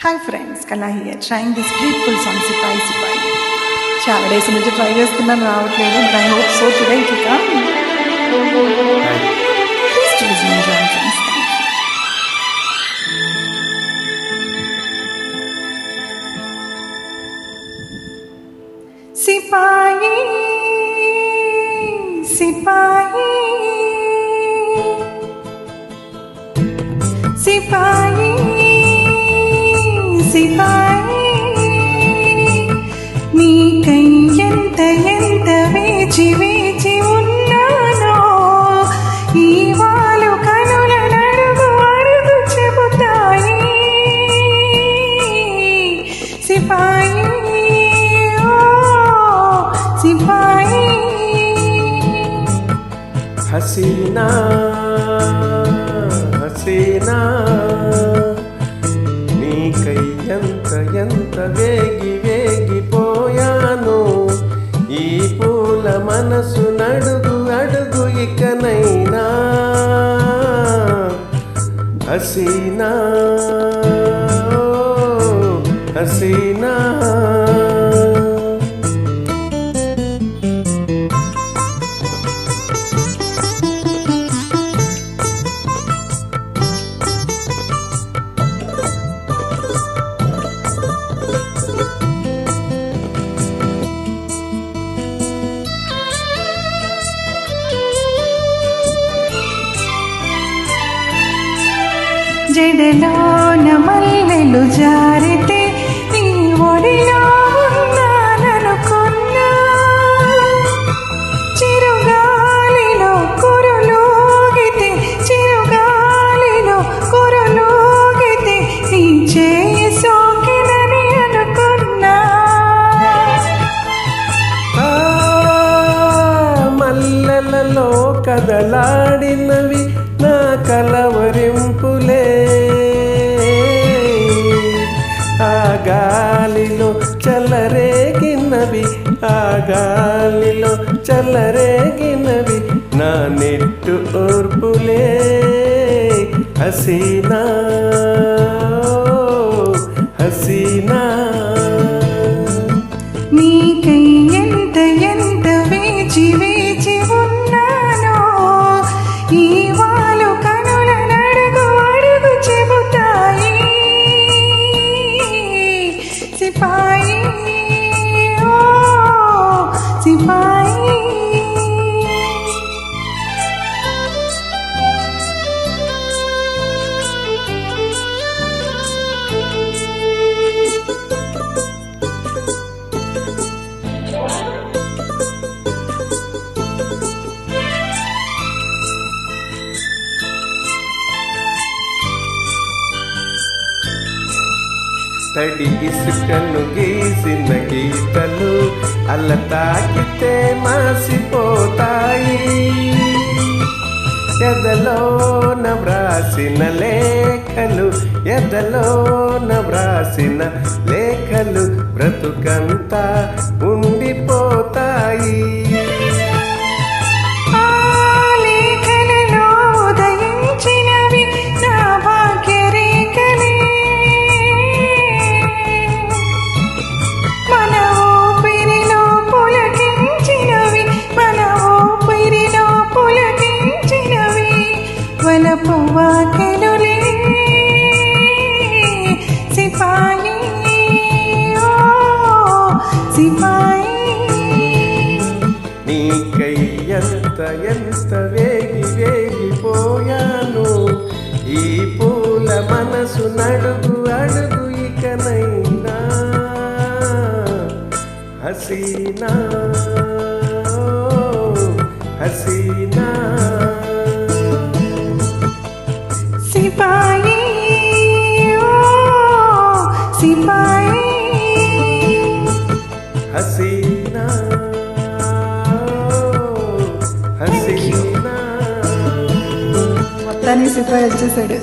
Hi friends, Kala here trying this beautiful song Sipayi Sipayi. చాలా days నుంచి try చేస్తున్నాను, రావట్లేదు. But I hope so today it will come. Please to listen and join friends. Sipayi Sipayi Sipayi సిపాయి, నీకై ఎంత ఎంత వేచి వేచి ఉన్నానో, ఈ వాళ్ళు కనుల నడుగు అడుగు చెబుతాయి. సిపాయి ఓ సిపాయి. హసీనా హసీనా, నీకై ఎంత ఎంత వేగి వేగిపోయాను, ఈ పూల మనసు నడుగు అడుగు ఇకనైనా. హసీనా హసీనా, జడలోన మల్లెలు జారితే నీ ఒడిలో ఉన్నాననుకున్నా, చిరుగాలిలో కురులోగితే చిరుగాలిలో కురులోగితే నీ చేయి సోకినని అనుకున్నా. మల్లెలలో కదలాడినవి నా కలవరింపులే, ఆ గాలిలో చల్లరేగినవి, ఆ గాలిలో చల్లరేగినవి నా నెట్టు ఓర్పులే. హసీనా హసీనా, నీకై ఎంత ఎంత వేచి వేచి ఉన్నానో, ఈ వాళ్ళు కనుల నడుగు అడుగు చెబుతాయి. సిపాయి ఓ సిపాయి. తడి ఇసుకను గీసిన గీతలు అల్ల తాకితే మాసిపోతాయి, ఎదలోన వ్రాసిన లేఖలు, ఎదలోన వ్రాసిన లేఖలు బ్రతుకంతా ఉండిపోతాయి. సిపాయి ఓ సిపాయి, నీకై ఎంత ఎంత వేగి వేగిపోయాను, ఈ పూల మనసు నడుగు అడుగు ఇకనైనా. హసీనా హసీనా, సిపాయి ఓ సిపాయి. హసీనా హసీనా. మొత్తానికి సిపాయి వచ్చేసాడు.